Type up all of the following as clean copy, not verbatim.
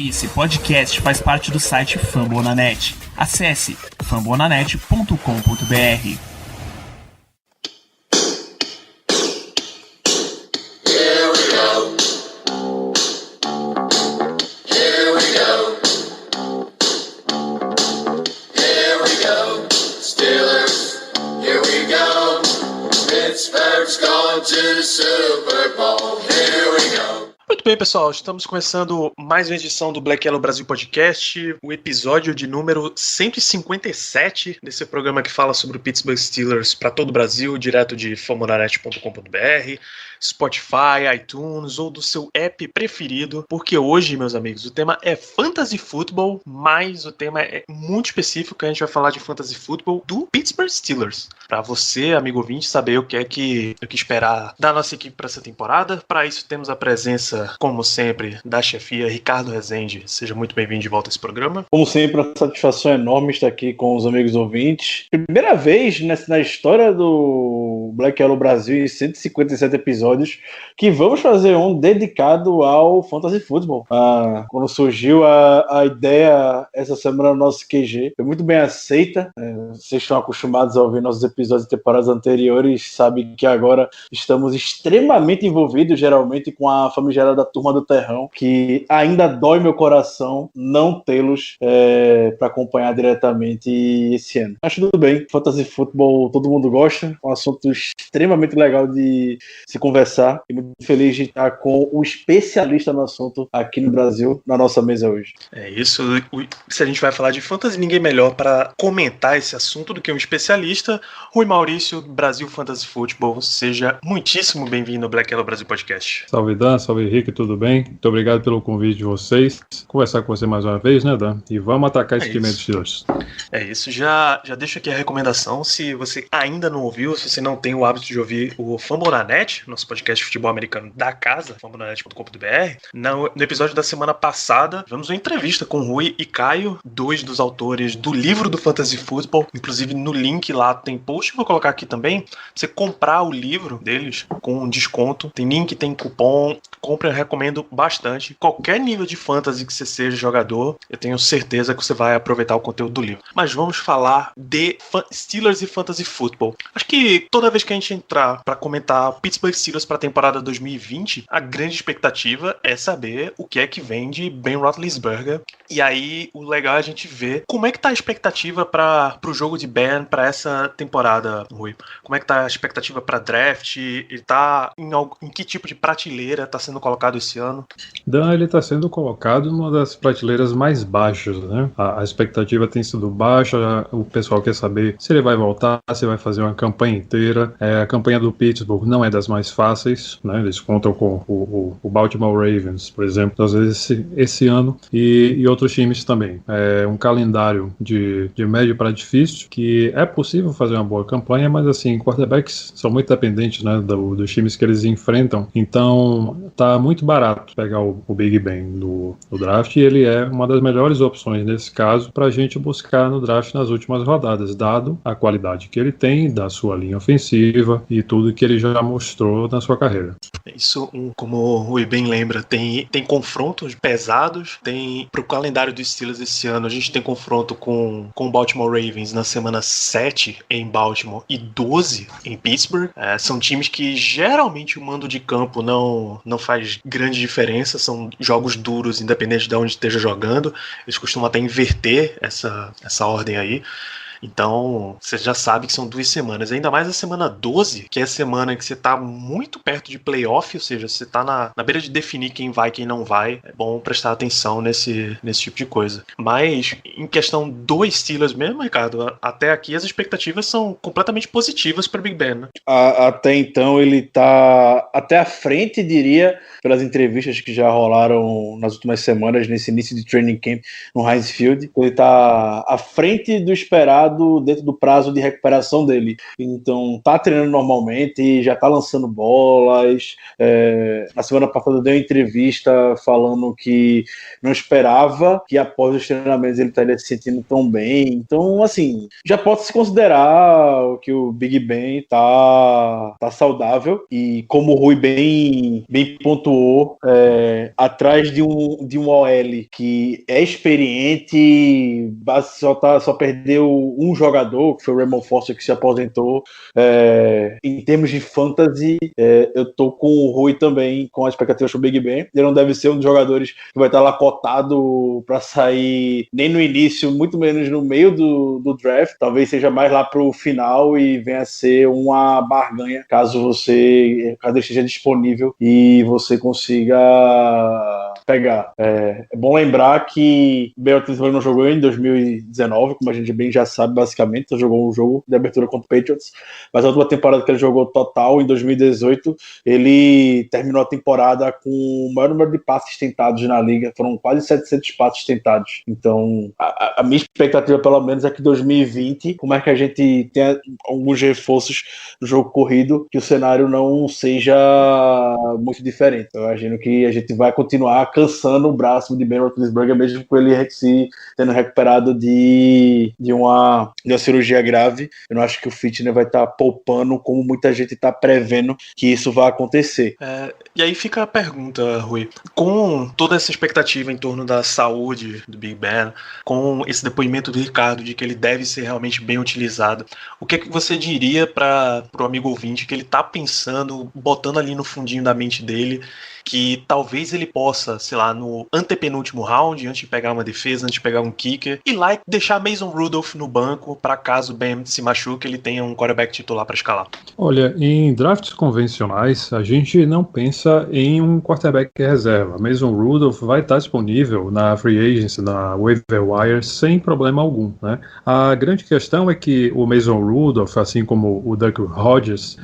Esse podcast faz parte do site Fambonanet. Acesse fambonanet.com.br. Muito bem, pessoal, estamos começando mais uma edição do Black Yellow Brasil Podcast, o episódio de número 157 desse programa que fala sobre o Pittsburgh Steelers para todo o Brasil, direto de fambonanet.com.br, Spotify, iTunes ou do seu app preferido, porque hoje, meus amigos, o tema é Fantasy Football, mas o tema é muito específico, que a gente vai falar de Fantasy Football do Pittsburgh Steelers. Para você, amigo ouvinte, saber o que esperar da nossa equipe para essa temporada. Para isso, temos a presença, como sempre, da chefia Ricardo Rezende. Seja muito bem-vindo de volta a esse programa. Como sempre, a satisfação enorme estar aqui com os amigos ouvintes. Primeira vez na história do Black Yellow Brasil, em 157 episódios, que vamos fazer um dedicado ao Fantasy Football. Quando surgiu a ideia essa semana no nosso QG, foi muito bem aceita. Vocês estão acostumados a ouvir nossos episódios de temporadas anteriores, sabem que agora estamos extremamente envolvidos, geralmente, com a famigerada turma do Terrão, que ainda dói meu coração não tê-los para acompanhar diretamente esse ano. Mas tudo bem, Fantasy Football todo mundo gosta, um assunto extremamente legal de se conversar, e muito feliz de estar com o especialista no assunto aqui no Brasil, na nossa mesa hoje. É isso, se a gente vai falar de Fantasy, ninguém melhor para comentar esse assunto do que um especialista. Rui Maurício, Brasil Fantasy Football, seja muitíssimo bem-vindo ao Black Yellow Brasil Podcast. Salve Dan, salve Henrique, tudo bem? Muito obrigado pelo convite de vocês. Conversar com você mais uma vez, né, Dan? E vamos atacar esse time dos Steelers. É isso, já deixo aqui a recomendação, se você ainda não ouviu, se você não tem o hábito de ouvir o Fambonanet, nosso podcast de futebol americano da casa, fambonanet.com.br, no episódio da semana passada, tivemos uma entrevista com Rui e Caio, dois dos autores do livro do Fantasy Football, inclusive no link lá tem post, vou colocar aqui também, você comprar o livro deles com desconto, tem link, tem cupom, compre, eu recomendo bastante. Qualquer nível de fantasy que você seja jogador, eu tenho certeza que você vai aproveitar o conteúdo do livro. Mas vamos falar de Steelers e Fantasy Football. Acho que toda vez que a gente entrar para comentar Pittsburgh Steelers para a temporada 2020, a grande expectativa é saber o que é que vem de Ben Roethlisberger. E aí, o legal é a gente ver como é que tá a expectativa para o jogo de Ben para essa temporada, Rui. Como é que tá a expectativa para draft? Ele tá em que tipo de prateleira tá sendo colocado esse ano? Dan, ele está sendo colocado numa das prateleiras mais baixas, né? A expectativa tem sido baixa, o pessoal quer saber se ele vai voltar, se vai fazer uma campanha inteira. A campanha do Pittsburgh não é das mais fáceis, né? Eles contam com o Baltimore Ravens, por exemplo, às vezes esse ano, e outros times também. É um calendário de médio para difícil, que é possível fazer uma boa campanha, mas assim, quarterbacks são muito dependentes, né, dos times que eles enfrentam, então tá muito barato pegar o Big Ben no draft, e ele é uma das melhores opções nesse caso para a gente buscar no draft nas últimas rodadas, dado a qualidade que ele tem, da sua linha ofensiva e tudo que ele já mostrou na sua carreira. Isso, como o Rui bem lembra, tem confrontos pesados, pro calendário dos Steelers esse ano, a gente tem confronto com o Baltimore Ravens na semana 7 em Baltimore e 12 em Pittsburgh. São times que geralmente o mando de campo não faz grande diferença, são jogos duros, independente de onde esteja jogando. Eles costumam até inverter essa ordem aí. Então, você já sabe que são 2 semanas. Ainda mais a semana 12, que é a semana que você tá muito perto de playoff, ou seja, você tá na beira de definir quem vai e quem não vai. É bom prestar atenção nesse tipo de coisa. Mas, em questão dos Steelers mesmo, Ricardo, até aqui as expectativas são completamente positivas para Big Ben, né? Até então ele tá até à frente, diria, pelas entrevistas que já rolaram nas últimas semanas, nesse início de training camp no Heinz Field. Ele tá à frente do esperado recuperado dentro do prazo de recuperação dele. Então, tá treinando normalmente, já tá lançando bolas. Na semana passada deu uma entrevista falando que não esperava que após os treinamentos ele estaria se sentindo tão bem. Então, assim, já pode se considerar que o Big Ben tá saudável e, como o Rui bem pontuou, atrás de um OL que é experiente, só perdeu um jogador, que foi o Raymond Foster, que se aposentou. Em termos de fantasy, eu tô com o Rui também, com a expectativa do Big Ben. Ele não deve ser um dos jogadores que vai estar lá cotado para sair nem no início, muito menos no meio do draft. Talvez seja mais lá pro final e venha a ser uma barganha, caso ele esteja disponível e você consiga pegar. É bom lembrar que Ben Roethlisberger não jogou em 2019, como a gente bem já sabe, basicamente. Só jogou um jogo de abertura contra o Patriots, mas a última temporada que ele jogou total, em 2018, ele terminou a temporada com o maior número de passes tentados na liga. Foram quase 700 passes tentados. Então, a minha expectativa, pelo menos, é que 2020, como é que a gente tenha alguns reforços no jogo corrido, que o cenário não seja muito diferente. Eu imagino que a gente vai continuar cansando o braço de Ben Roethlisberger, mesmo com ele se tendo recuperado de uma cirurgia grave. Eu não acho que o Fitner vai estar poupando, como muita gente está prevendo que isso vai acontecer. E aí fica a pergunta, Rui. Com toda essa expectativa em torno da saúde do Big Ben, com esse depoimento do Ricardo de que ele deve ser realmente bem utilizado, o que é que você diria para o amigo ouvinte que ele está pensando, botando ali no fundinho da mente dele, que talvez ele possa, sei lá, no antepenúltimo round, antes de pegar uma defesa, antes de pegar um kicker, ir lá e deixar Mason Rudolph no banco para caso o Ben se machuque, ele tenha um quarterback titular para escalar? Olha, em drafts convencionais, a gente não pensa em um quarterback reserva. Mason Rudolph vai estar disponível na free agency, na waiver wire, sem problema algum, né? A grande questão é que o Mason Rudolph, assim como o Duck Hodges,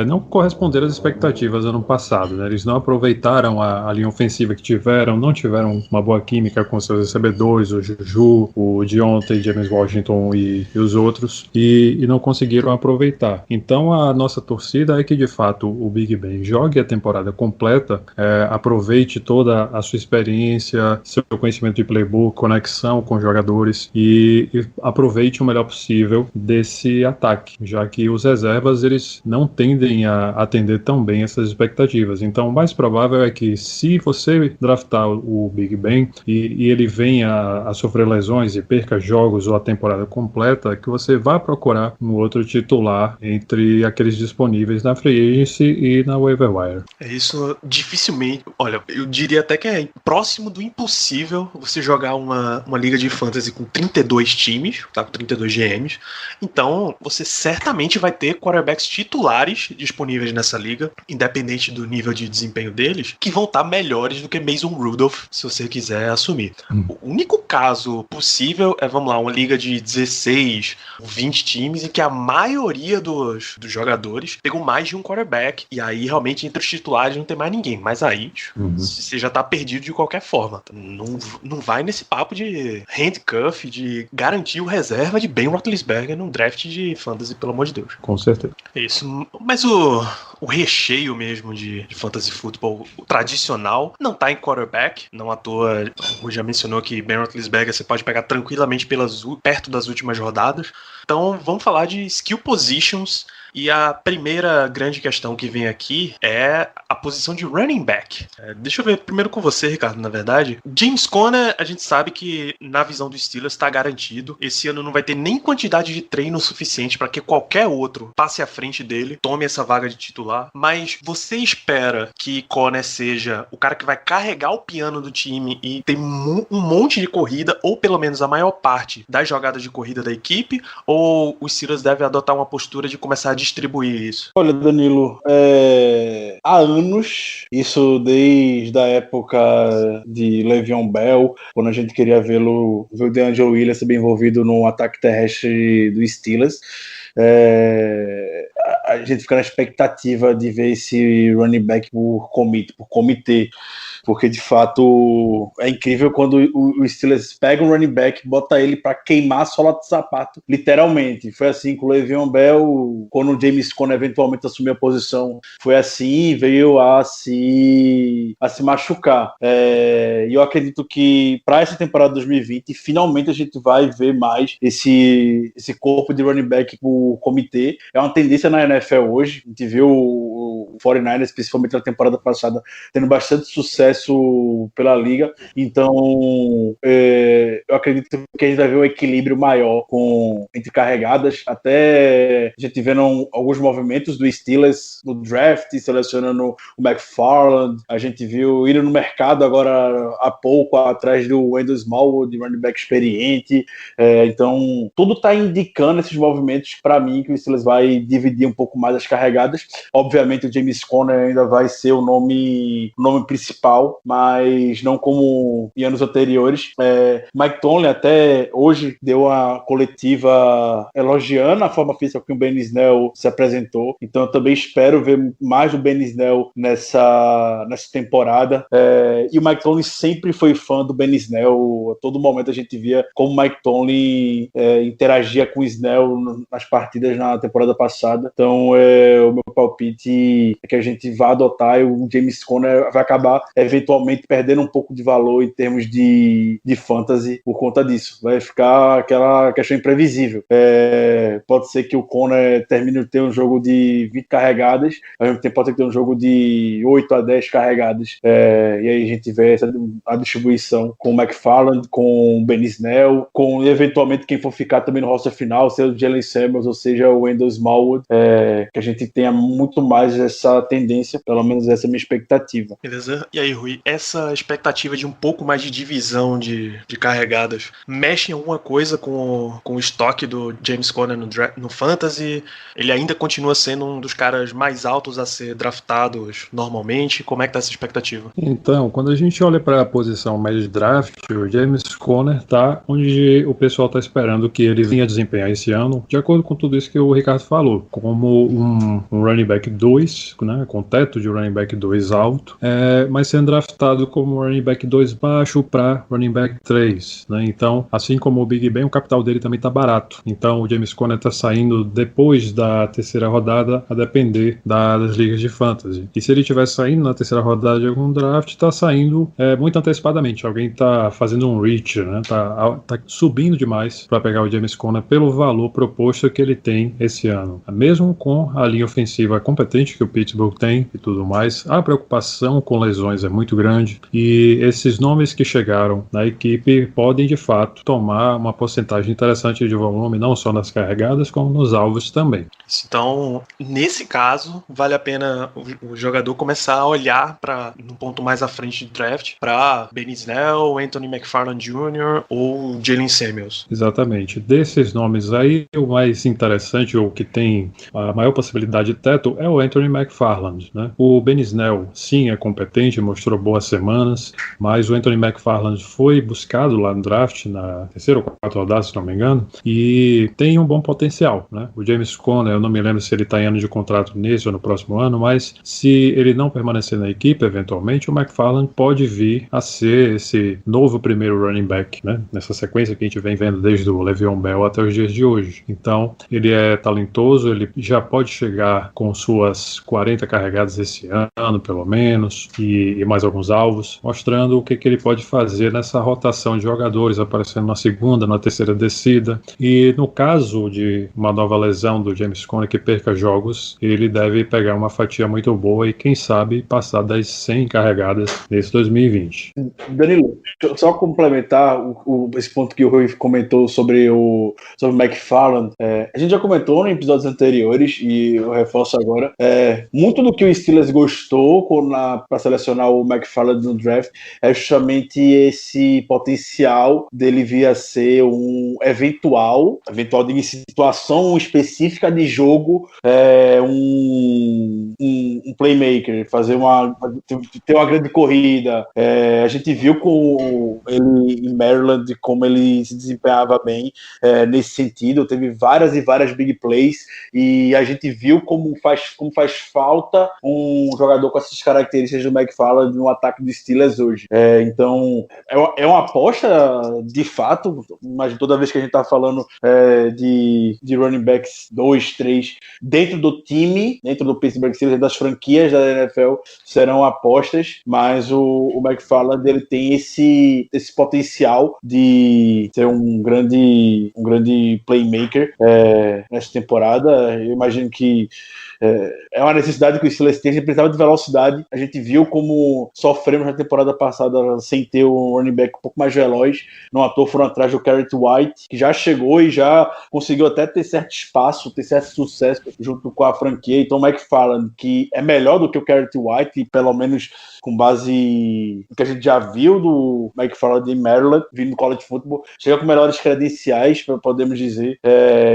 não corresponderam às expectativas ano passado, né? Eles não aproveitaram a linha ofensiva que tiveram, não tiveram uma boa química com seus recebedores, o Juju, o Deontay, James Washington e os outros, e não conseguiram aproveitar. Então a nossa torcida é que de fato o Big Ben jogue a temporada completa, aproveite toda a sua experiência, seu conhecimento de playbook, conexão com jogadores e aproveite o melhor possível desse ataque, já que os reservas eles não tendem a atender tão bem essas expectativas. Então o mais provável é que, se você draftar o Big Ben e ele venha a sofrer lesões e perca jogos ou a temporada completa, que você vá procurar um outro titular entre aqueles disponíveis na free agency e na waiver wire. Isso dificilmente, olha, eu diria até que é próximo do impossível você jogar uma liga de fantasy com 32 times, tá, com 32 GMs. Então você certamente vai ter quarterbacks titulares disponíveis nessa liga, independente do nível de desempenho deles, que vão estar melhores do que Mason Rudolph, se você quiser assumir. O único caso possível é, vamos lá, uma liga de 16, 20 times em que a maioria dos jogadores pegam mais de um quarterback, e aí realmente entre os titulares não tem mais ninguém, mas aí você já tá perdido de qualquer forma. Não vai nesse papo de handcuff, de garantir o reserva de Ben Roethlisberger num draft de fantasy, pelo amor de Deus. Com certeza. Isso, mas o recheio mesmo de fantasy football, o tradicional, não tá em quarterback. Não à toa, o já mencionou que Ben Roethlisberger você pode pegar tranquilamente perto das últimas rodadas. Então vamos falar de skill positions. E a primeira grande questão que vem aqui é a posição de running back. Deixa eu ver primeiro com você, Ricardo, na verdade. James Conner, a gente sabe que na visão do Steelers está garantido. Esse ano não vai ter nem quantidade de treino suficiente para que qualquer outro passe à frente dele, tome essa vaga de titular. Mas você espera que Conner seja o cara que vai carregar o piano do time e ter um monte de corrida, ou pelo menos a maior parte das jogadas de corrida da equipe? Ou os Steelers devem adotar uma postura de começar a distribuir isso? Olha, Danilo, há anos, isso desde a época de Le'Veon Bell, quando a gente queria ver o DeAngelo Williams bem envolvido no ataque terrestre do Steelers, a gente fica na expectativa de ver esse running back por comitê, porque de fato é incrível quando o Steelers pega um running back, bota ele para queimar a sola do sapato, literalmente. Foi assim com o Le'Veon Bell, quando o James Conner eventualmente assumiu a posição, foi assim, veio a se machucar. E eu acredito que para essa temporada de 2020, finalmente a gente vai ver mais esse corpo de running back por comitê. É uma tendência na NFL hoje. A gente viu o 49ers, principalmente na temporada passada, tendo bastante sucesso pela liga. Então, eu acredito que a gente vai ver um equilíbrio maior entre carregadas. Até a gente vendo alguns movimentos do Steelers no draft, selecionando o McFarland. A gente viu indo no mercado agora há pouco, atrás do Wendell Smallwood, running back experiente. Então, tudo está indicando esses movimentos para mim que o Steelers vai dividir um pouco mais as carregadas. Obviamente, o James Conner ainda vai ser o nome principal, mas não como em anos anteriores. Mike Tomlin até hoje deu uma coletiva elogiando a forma física que o Ben Snell se apresentou. Então, eu também espero ver mais do Ben Snell nessa temporada. E o Mike Tomlin sempre foi fã do Ben Snell. A todo momento a gente via como o Mike Tomlin interagia com o Snell nas partidas na temporada passada. Então, o meu palpite é que a gente vai adotar e o James Conner vai acabar eventualmente perdendo um pouco de valor em termos de fantasy por conta disso. Vai ficar aquela questão imprevisível. Pode ser que o Conner termine de ter um jogo de 20 carregadas, ao mesmo tempo pode ter um jogo de 8 a 10 carregadas. E aí a gente vê a distribuição com o McFarland, com o Ben Snell, com eventualmente quem for ficar também no roster final, seja o Jalen Samuels ou seja o Wendell Smallwood, que a gente tenha muito mais essa tendência, pelo menos essa é a minha expectativa. Beleza? E aí, Rui, essa expectativa de um pouco mais de divisão de carregadas mexe em alguma coisa com o estoque do James Conner no Fantasy? Ele ainda continua sendo um dos caras mais altos a ser draftados normalmente? Como é que tá essa expectativa? Então, quando a gente olha para a posição média de draft, o James Conner tá onde o pessoal está esperando que ele venha desempenhar esse ano, de acordo com tudo isso que o Ricardo falou, como um running back 2, né, com teto de running back 2 alto, mas sendo draftado como running back 2 baixo para running back 3, né? Então, assim como o Big Ben, o capital dele também está barato. Então, o James Conner está saindo depois da terceira rodada, a depender das ligas de fantasy. E se ele estiver saindo na terceira rodada de algum draft, está saindo muito antecipadamente. Alguém está fazendo um reach, né? Tá subindo demais para pegar o James Conner pelo valor proposto que ele tem esse ano. Mesmo com a linha ofensiva competente que o Pittsburgh tem e tudo mais, a preocupação com lesões é muito grande e esses nomes que chegaram na equipe podem de fato tomar uma porcentagem interessante de volume, não só nas carregadas, como nos alvos também. Então, nesse caso, vale a pena o jogador começar a olhar para no ponto mais à frente de draft para Ben Snell, Anthony McFarland Jr. ou Jalen Samuels. Exatamente. Desses nomes aí, o mais interessante, ou que tem a maior possibilidade de teto, é o Anthony McFarland, né? O Ben Snell, sim, é competente, mostrou boas semanas, mas o Anthony McFarland foi buscado lá no draft, na terceira ou quarta rodada, se não me engano, e tem um bom potencial, né? O James Conner, eu não me lembro se ele está em ano de contrato nesse ou no próximo ano, mas se ele não permanecer na equipe, eventualmente, o McFarland pode vir a ser esse novo primeiro running back, né? Nessa sequência que a gente vem vendo desde o Le'Veon Bell até os dias de hoje. Então, ele é talentoso, ele já pode chegar com suas 40 carregadas esse ano, pelo menos, e mais alguns alvos, mostrando o que ele pode fazer nessa rotação de jogadores, aparecendo na segunda, na terceira descida. E no caso de uma nova lesão do James Conner que perca jogos, ele deve pegar uma fatia muito boa e, quem sabe, passar das 100 carregadas nesse 2020. Danilo, deixa eu só complementar esse ponto que o Rui comentou sobre o McFarland. A gente já comentou em episódios anteriores e eu reforço agora. Muito do que o Steelers gostou para selecionar o McFarland no draft é justamente esse potencial dele vir a ser um eventual de situação específica de jogo, um playmaker, ter uma grande corrida. A gente viu com ele em Maryland como ele se desempenhava bem nesse sentido. Teve várias e várias big plays e a gente viu como faz falta um jogador com essas características do McFarland no ataque dos Steelers hoje. Então, é uma aposta, de fato, mas toda vez que a gente tá falando de running backs 2, 3, dentro do time, dentro do Pittsburgh Steelers, das franquias da NFL, serão apostas, mas o McFarland, ele tem esse potencial de ser um grande playmaker nessa temporada. Eu imagino que é uma necessidade que o Steelers tem. A gente precisava de velocidade. A gente viu como sofremos na temporada passada sem ter um running back um pouco mais veloz. Não à toa foram atrás do Garrett White, que já chegou e já conseguiu até ter certo espaço, ter certo sucesso junto com a franquia. Então o McFarland, que é melhor do que o Garrett White, pelo menos com base no que a gente já viu do McFarland em Maryland, vindo do college football, chega com melhores credenciais, podemos dizer.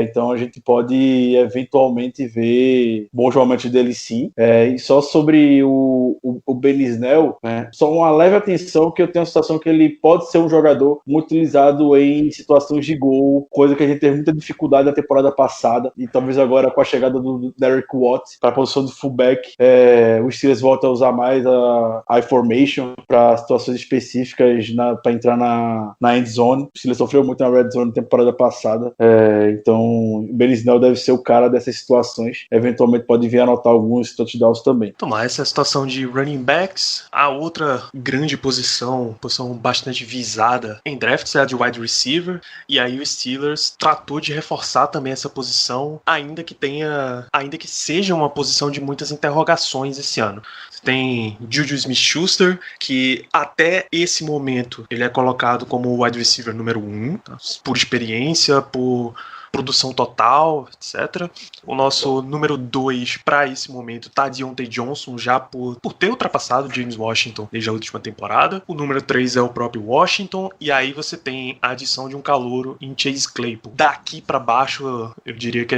Então a gente pode eventualmente ver bons momentos dele, sim. E só sobre o Ben Snell, só uma leve atenção, que eu tenho a sensação que ele pode ser um jogador muito utilizado em situações de gol, coisa que a gente teve muita dificuldade na temporada passada, e talvez agora com a chegada do Derek Watt para a posição de fullback, o Steelers volta a usar mais a I-formation para situações específicas para entrar na end zone. O Steelers sofreu muito na red zone na temporada passada, então o Ben Snell deve ser o cara dessas situações. Eventualmente pode vir a anotar alguns touchdowns também. Tomar essa situação de running backs, a outra grande posição bastante visada em drafts é a de wide receiver, e aí o Steelers tratou de reforçar também essa posição, ainda que seja uma posição de muitas interrogações esse ano. Você tem Juju Smith-Schuster, que até esse momento ele é colocado como wide receiver número 1, tá? Por experiência, por produção total, etc. O nosso número 2 para esse momento tá Deontay Johnson, já por ter ultrapassado James Washington desde a última temporada. O número 3 é o próprio Washington, e aí você tem a adição de um calouro em Chase Claypool. Daqui para baixo, eu diria que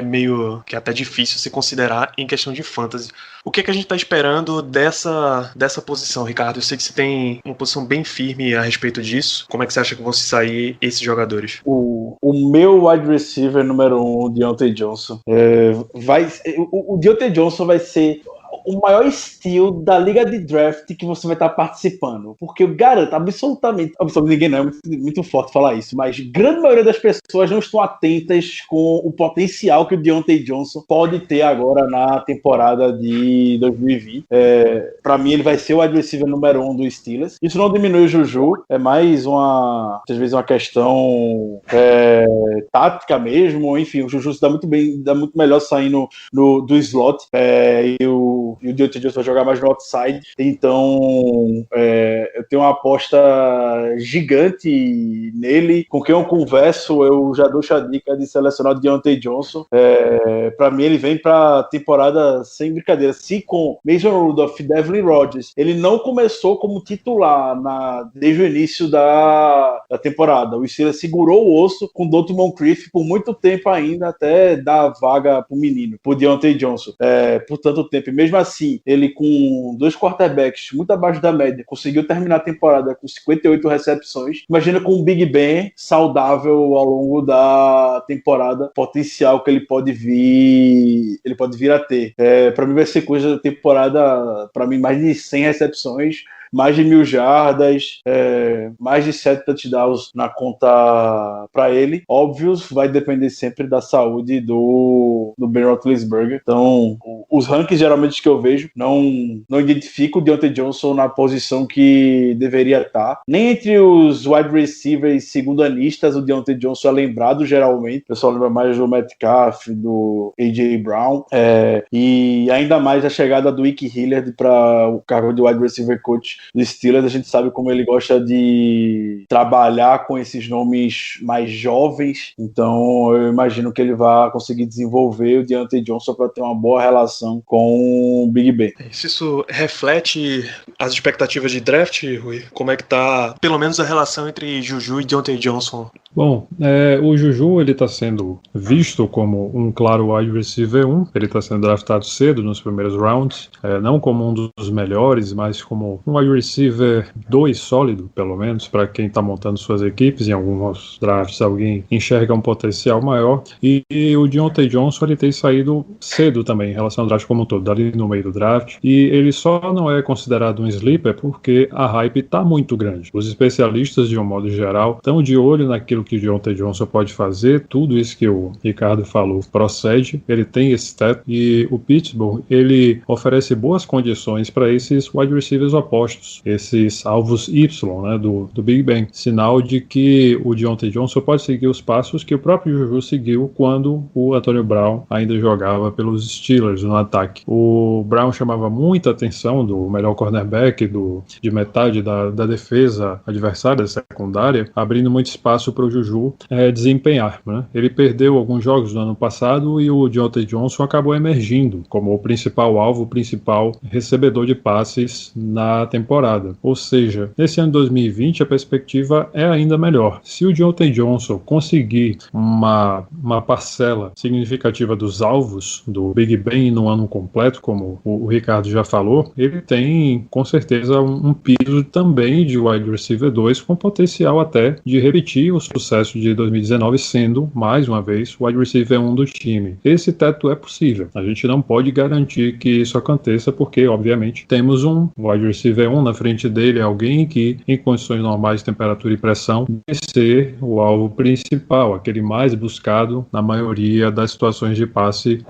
que é até difícil se considerar em questão de fantasy. O que a gente tá esperando dessa posição, Ricardo? Eu sei que você tem uma posição bem firme a respeito disso. Como é que você acha que vão se sair esses jogadores? O meu wide receiver número 1, o Deontay Johnson, o Deontay Johnson vai ser o maior steal da liga de draft que você vai estar participando, porque eu garanto absolutamente ninguém, não é muito forte falar isso, mas grande maioria das pessoas não estão atentas com o potencial que o Deontay Johnson pode ter agora na temporada de 2020. Para mim ele vai ser o wide receiver número 1 do Steelers. Isso não diminui o Juju, é mais às vezes uma questão tática mesmo. Enfim, o Juju se dá muito bem, dá muito melhor saindo do slot, e o Deontay Johnson vai jogar mais no outside. Então eu tenho uma aposta gigante nele. Com quem eu converso, eu já dou a dica de selecionar o Deontay Johnson. Para mim ele vem para a temporada sem brincadeira. Se com Mason Rudolph e Devlin Rodgers ele não começou como titular desde o início da temporada, o Steelers segurou o osso com Dalton Moncrief por muito tempo ainda, até dar vaga pro menino, pro Deontay Johnson, por tanto tempo. E mesmo assim, ele com 2 quarterbacks muito abaixo da média, conseguiu terminar a temporada com 58 recepções. Imagina com o Big Ben saudável ao longo da temporada, potencial que ele pode vir a ter. Para mim vai ser coisa da temporada, para mim mais de 100 recepções, mais de 1.000 jardas, mais de 7 touchdowns na conta para ele. Óbvio, vai depender sempre da saúde do Ben Roethlisberger. Então, os rankings geralmente que eu vejo não identifico o Deontay Johnson na posição que deveria estar. Nem entre os wide receivers segundanistas o Deontay Johnson é lembrado geralmente. O pessoal lembra mais do Metcalf, do A.J. Brown, e ainda mais a chegada do Ike Hilliard para o cargo de wide receiver coach do Steelers. A gente sabe como ele gosta de trabalhar com esses nomes mais jovens, então eu imagino que ele vai conseguir desenvolver o Deontay Johnson para ter uma boa relação com o Big Ben. Isso reflete as expectativas de draft, Rui? Como é que tá, pelo menos, a relação entre Juju e Deontay Johnson Bom, o Juju ele está sendo visto como um claro wide receiver 1, ele está sendo draftado cedo nos primeiros rounds, não como um dos melhores, mas como um wide receiver 2 sólido, pelo menos, para quem está montando suas equipes. Em alguns drafts alguém enxerga um potencial maior, e o Diontae Johnson ele tem saído cedo também em relação ao draft como um todo, dali no meio do draft, e ele só não é considerado um sleeper porque a hype está muito grande. Os especialistas, de um modo geral, estão de olho naquilo que o Diontae Johnson pode fazer. Tudo isso que o Ricardo falou procede, ele tem esse teto, e o Pittsburgh ele oferece boas condições para esses wide receivers opostos, esses alvos Y, né, do Big Ben, sinal de que o Diontae Johnson pode seguir os passos que o próprio Juju seguiu quando o Antonio Brown ainda jogava pelos Steelers no ataque. O Brown chamava muita atenção do melhor cornerback de metade da defesa adversária, da secundária, abrindo muito espaço para o Juju desempenhar, né? Ele perdeu alguns jogos no ano passado e o Diontae Johnson acabou emergindo como o principal alvo, o principal recebedor de passes na temporada. Ou seja, nesse ano de 2020 a perspectiva é ainda melhor. Se o Diontae Johnson conseguir uma parcela significativa dos alvos do Big Ben no ano completo, como o Ricardo já falou, ele tem com certeza um piso também de wide receiver 2 com potencial até de repetir o sucesso de 2019 sendo, mais uma vez, o wide receiver 1 do time. Esse teto é possível. A gente não pode garantir que isso aconteça porque, obviamente, temos um wide receiver 1 na frente dele, alguém que, em condições normais de temperatura e pressão, deve ser o alvo principal, aquele mais buscado na maioria das situações de passe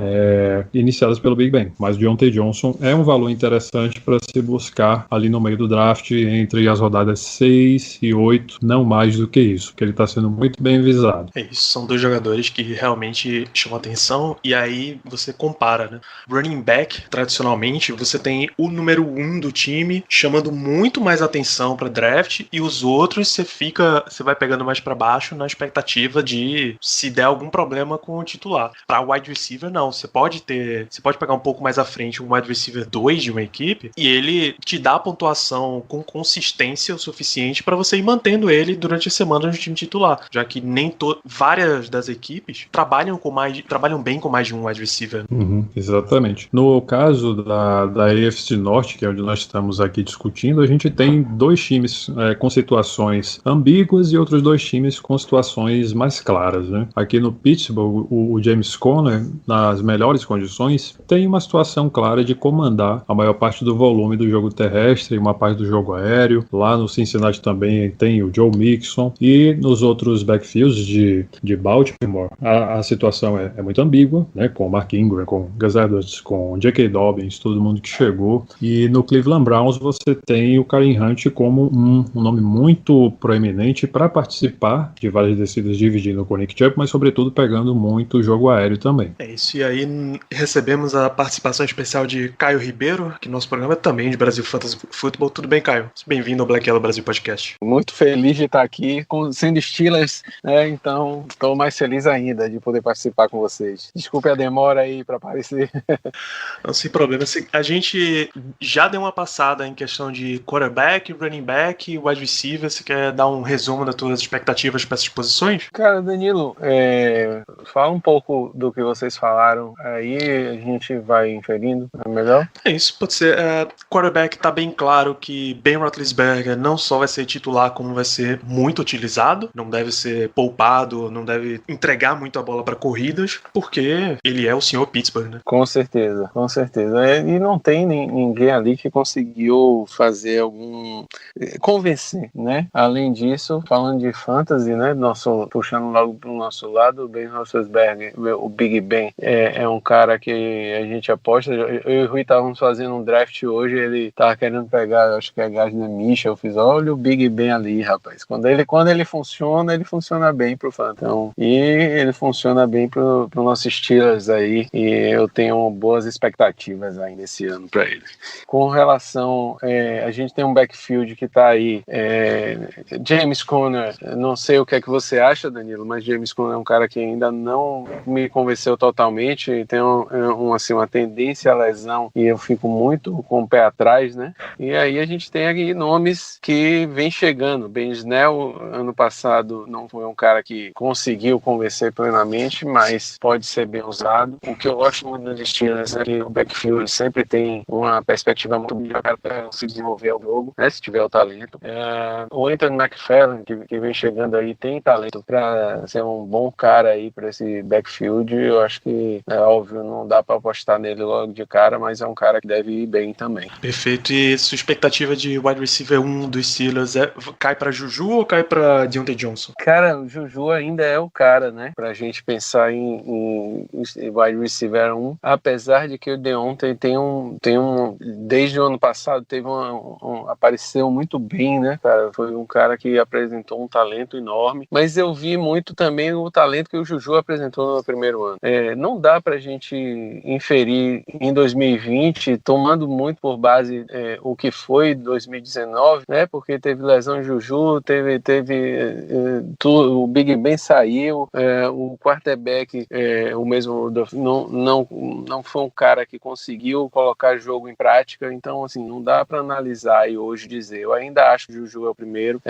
iniciadas pelo Big Ben. Mas Diontae Johnson é um valor interessante para se buscar ali no meio do draft, entre as rodadas 6 e 8, não mais do que isso, porque ele está sendo muito bem visado. É isso, são dois jogadores que realmente chamam atenção, e aí você compara, né? Running back, tradicionalmente, você tem o número 1 do time chamando muito mais atenção para draft, e os outros você vai pegando mais para baixo na expectativa de se der algum problema com o titular. Para wide receiver, não. Você pode pegar um pouco mais à frente um wide receiver 2 de uma equipe e ele te dá a pontuação com consistência o suficiente para você ir mantendo ele durante a semana no time titular, já que várias das equipes trabalham bem com mais de um wide receiver. Exatamente. No caso da AFC Norte, que é onde nós estamos aqui discutindo, a gente tem dois times com situações ambíguas e outros dois times com situações mais claras, né? Aqui no Pittsburgh, o James Conner, nas melhores condições, tem uma situação clara de comandar a maior parte do volume do jogo terrestre e uma parte do jogo aéreo. Lá no Cincinnati também tem o Joe Mixon, e nos outros backfields de Baltimore a situação é muito ambígua, né? Com Mark Ingram, com Gus Edwards, com J.K. Dobbins, todo mundo que chegou. E no Cleveland Browns você tem o Kareem Hunt como um nome muito proeminente para participar de várias descidas, dividindo com o Nick Chubb, mas sobretudo pegando muito o jogo aéreo também. É isso, e aí recebemos a participação especial de Caio Ribeiro, que nosso programa é também de Brasil Fantasy Football. Tudo bem, Caio? Bem-vindo ao Black Yellow Brasil Podcast. Muito feliz de estar aqui, sendo Steelers, né? Então estou mais feliz ainda de poder participar com vocês. Desculpe a demora aí para aparecer. Não, sem problema. A gente já deu uma passada em questão de quarterback, running back, wide receiver. Você quer dar um resumo das tuas expectativas para essas posições? Cara, Danilo, fala um pouco do que vocês falaram, aí a gente vai inferindo, é melhor? É isso, pode ser. Quarterback tá bem claro que Ben Roethlisberger não só vai ser titular, como vai ser muito utilizado, não deve ser poupado, não deve entregar muito a bola para corridas, porque ele é o senhor Pittsburgh, né? Com certeza, com certeza. E não tem ninguém ali que conseguiu fazer convencer, né? Além disso, falando de fantasy, né? Puxando logo pro nosso lado, o Ben Roethlisberger, o Big Ben, é um cara que a gente aposta. Eu e o Rui estávamos fazendo um draft hoje, ele tava querendo pegar, acho que é Gardner Minshew. Eu fiz, olha o Big Ben ali, rapaz. Quando ele funciona bem pro fantasy. Então, e ele funciona bem pro nosso Steelers aí, e eu tenho boas expectativas aí nesse ano para ele. Com relação, a gente tem um backfield que tá aí, James Conner, não sei o que é que você acha, Danilo, mas James Conner é um cara que ainda não me convenceu totalmente, tem uma tendência à lesão e eu fico muito com o pé atrás, né? E aí a gente tem aqui nomes que vem chegando. Ben Snell, ano passado, usado, não foi um cara que conseguiu convencer plenamente, mas pode ser bem usado. O que eu gosto muito dos Steelers é que o backfield sempre tem uma perspectiva muito boa para se desenvolver ao jogo, né, se tiver o talento. O Anthony McFarland, que vem chegando aí, tem talento para ser um bom cara aí para esse backfield. Eu acho que, é óbvio, não dá para apostar nele logo de cara, mas é um cara que deve ir bem também. Perfeito. E sua expectativa de wide receiver 1 dos Steelers cai para Juju ou cai para Deontay Johnson? Cara, o Juju ainda é o cara, né? Pra gente pensar em wide receiver 1, apesar de que o Deontay tem um desde o ano passado teve apareceu muito bem, né, cara? Foi um cara que apresentou um talento enorme, mas eu vi muito também o talento que o Juju apresentou no primeiro ano. Não dá pra gente inferir em 2020, tomando muito por base o que foi 2019, né? Porque teve lesão de Juju, o Big Ben saiu, o quarterback, o mesmo não foi um cara que conseguiu colocar jogo em prática, então assim, não dá para analisar e hoje dizer. Eu ainda acho que o Juju é o primeiro,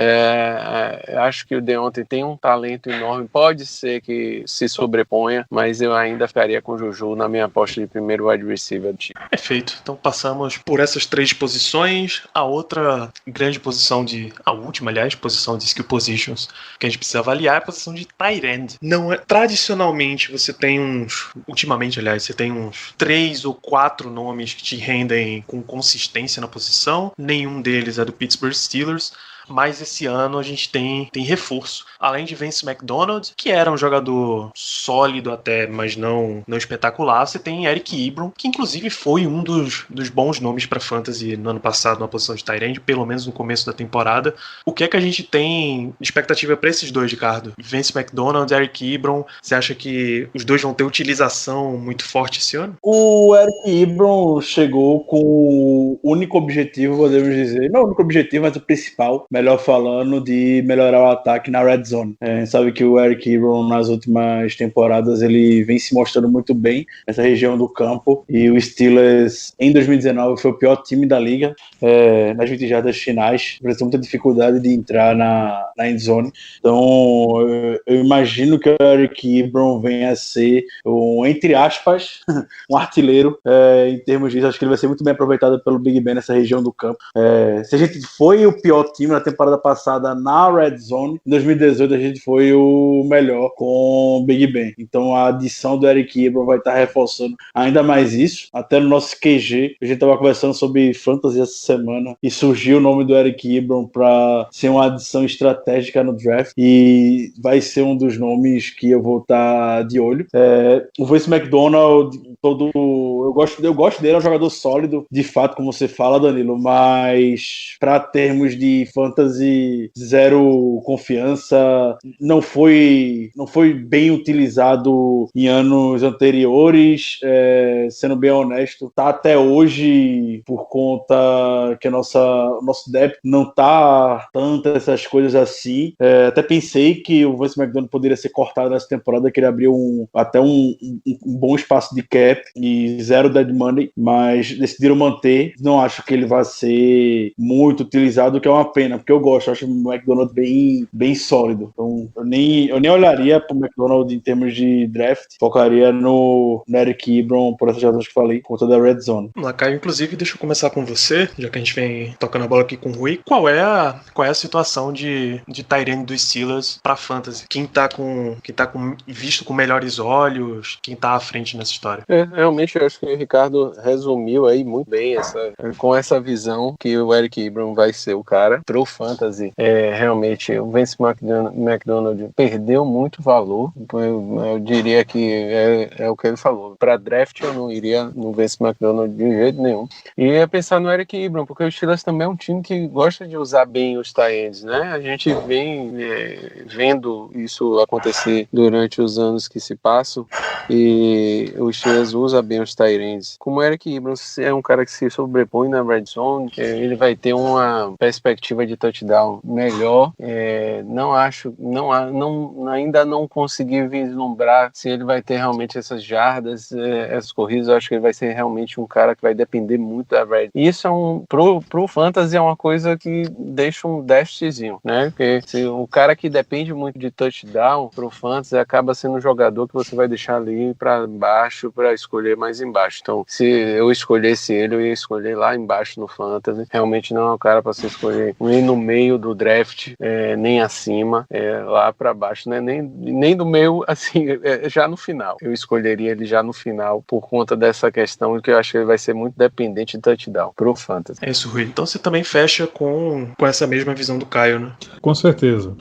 acho que o Deontay tem um talento enorme, pode ser que se sobreponha, mas eu ainda ficaria com o Juju na minha aposta de primeiro wide receiver do time. Perfeito, então passamos por essas 3 posições. A outra grande posição a última, aliás, posição de skill positions que a gente precisa avaliar é a posição de tight end. Não é, tradicionalmente ultimamente, aliás, você tem uns 3 ou 4 nomes que te rendem com consistência na posição. Nenhum deles é do Pittsburgh Steelers. Mas esse ano a gente tem reforço. Além de Vance McDonald, que era um jogador sólido até, mas não espetacular, você tem Eric Ebron, que inclusive foi um dos bons nomes para Fantasy no ano passado, na posição de tight end, pelo menos no começo da temporada. O que é que a gente tem de expectativa para esses dois, Ricardo? Vance McDonald, Eric Ebron, você acha que os dois vão ter utilização muito forte esse ano? O Eric Ebron chegou com o único objetivo, podemos dizer, não o único objetivo, mas o principal, melhor falando, de melhorar o ataque na red zone. A gente sabe que o Eric Ebron nas últimas temporadas ele vem se mostrando muito bem nessa região do campo, e o Steelers em 2019 foi o pior time da liga nas 20 jardas finais, apresentou muita dificuldade de entrar na end zone. Então eu imagino que o Eric Ebron venha a ser entre aspas um artilheiro em termos disso. Acho que ele vai ser muito bem aproveitado pelo Big Ben nessa região do campo. Se a gente foi o pior time na temporada passada na red zone, em 2018 a gente foi o melhor com o Big Ben. Então a adição do Eric Ebron vai estar reforçando ainda mais isso. Até no nosso QG, a gente estava conversando sobre fantasy essa semana e surgiu o nome do Eric Ebron para ser uma adição estratégica no draft, e vai ser um dos nomes que eu vou estar de olho. O Vance McDonald, eu gosto dele, é um jogador sólido, de fato, como você fala, Danilo, mas para termos de fantasy, zero confiança, não foi bem utilizado em anos anteriores, sendo bem honesto, tá até hoje por conta que o nosso depth não tá tanto essas coisas assim. Até pensei que o Vance McDonald poderia ser cortado nessa temporada, que ele abriu até um bom espaço de cap e zero dead money, mas decidiram manter. Não acho que ele vai ser muito utilizado, o que é uma pena, porque eu acho o McDonald bem sólido. Então eu nem olharia pro McDonald em termos de draft, focaria no Eric Ebron por essas razões que falei, por conta da red zone. Vamos lá, Caio, inclusive deixa eu começar com você, já que a gente vem tocando a bola aqui com o Rui. Qual é a situação de tight end dos Steelers pra fantasy? Quem tá visto com melhores olhos? Quem tá à frente nessa história? Realmente eu acho que o Ricardo resumiu aí muito bem com essa visão que o Eric Ebron vai ser o cara pro fantasy. Realmente o Vance McDonald perdeu muito valor. Eu diria que é o que ele falou. Para draft eu não iria no Vance McDonald de jeito nenhum. E ia pensar no Eric Ebron, porque o Steelers também é um time que gosta de usar bem os tight ends, né? A gente vem vendo isso acontecer durante os anos que se passam. E o Steelers usa bem os tight ends. Como o Eric Ibram é um cara que se sobrepõe na red zone, ele vai ter uma perspectiva de touchdown melhor. Ainda não consegui vislumbrar se ele vai ter realmente essas jardas, essas corridas. Eu acho que ele vai ser realmente um cara que vai depender muito da red. E isso pro fantasy é uma coisa que deixa um déficitzinho, né? Porque se o cara que depende muito de touchdown pro fantasy acaba sendo um jogador que você vai deixar ali para baixo para escolher mais embaixo. Então, se eu escolhesse ele, eu ia escolher lá embaixo no fantasy. Realmente não é um cara para você escolher nem no meio do draft, nem acima, lá para baixo, né? Nem do meio, assim, já no final. Eu escolheria ele já no final por conta dessa questão que eu acho que ele vai ser muito dependente de touchdown pro fantasy. É isso, Rui. Então você também fecha com essa mesma visão do Caio, né? Com certeza.